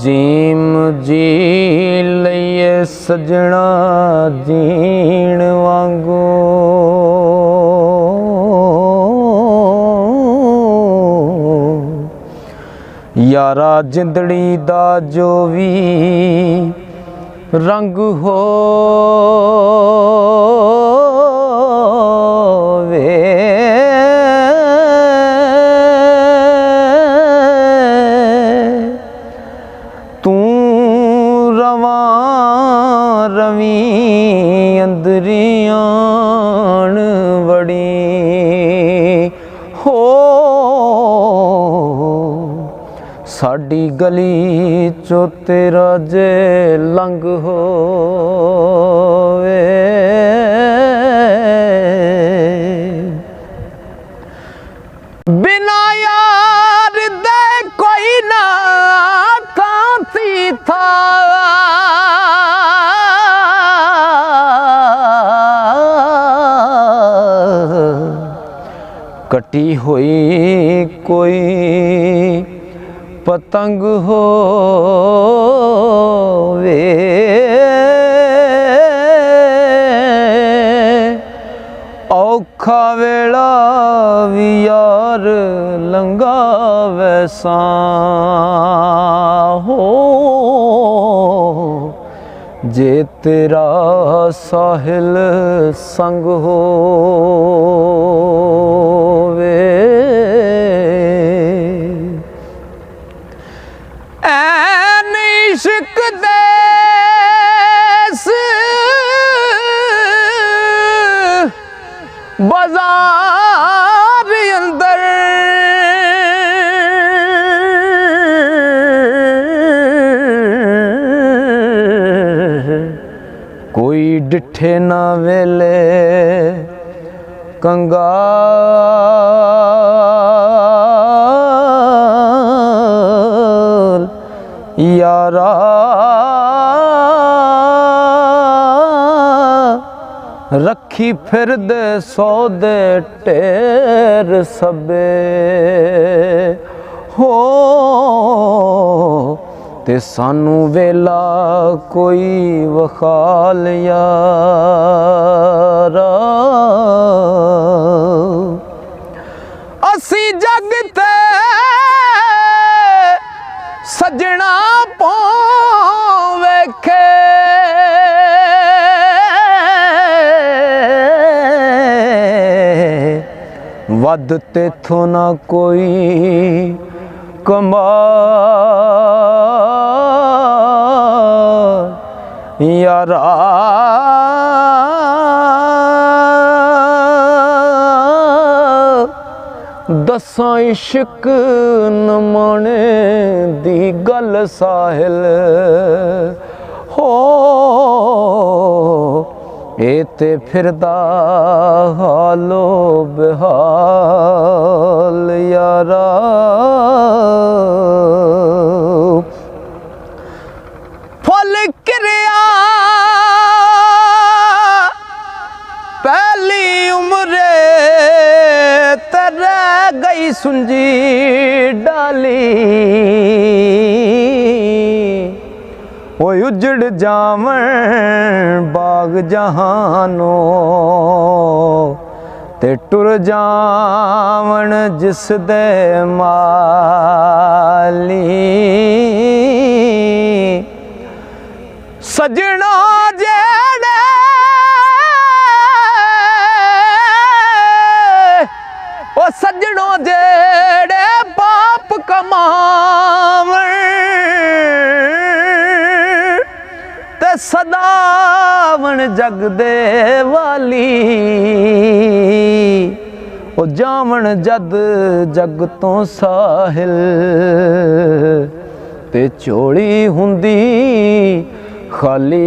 gym जी लइए सजना जीण वांगू यारा जिंदड़ी दा जो भी रंग हो रवी अंदरियान वड़ी हो साडी गली चो तेरा जे लंघ हो बिना यार दे कोई ना कांसी था कटी हुई कोई पतंग हो वे औखा वेला भी यार लंगा वैसा हो जे तेरा साहिल संग हो इश्क देस बाजार अंदर कोई डिठे ना वेले कंगाल यारा रखी फिर दे सौदे टेर सबे हो ते सानू वेला कोई वखाल यारा असी जग ते सजना वेखे वद तेथों ना कोई कमा यारा दसा इश्क न माने दी गल साहिल हो ए ते फिरदा हालो बेहाल यारा फल किरिया पहली उम्रे तेरे गई सुंजी डाली वो उजड़ जावन बाग जहानो ते टुर जावन जिस दे माली सजना जेड़े ओ सजनों जेड़े पाप कमावन ते सदावन जग दे वाली ओ जावन जद जग तो साहिल ते चोली हुंदी खाली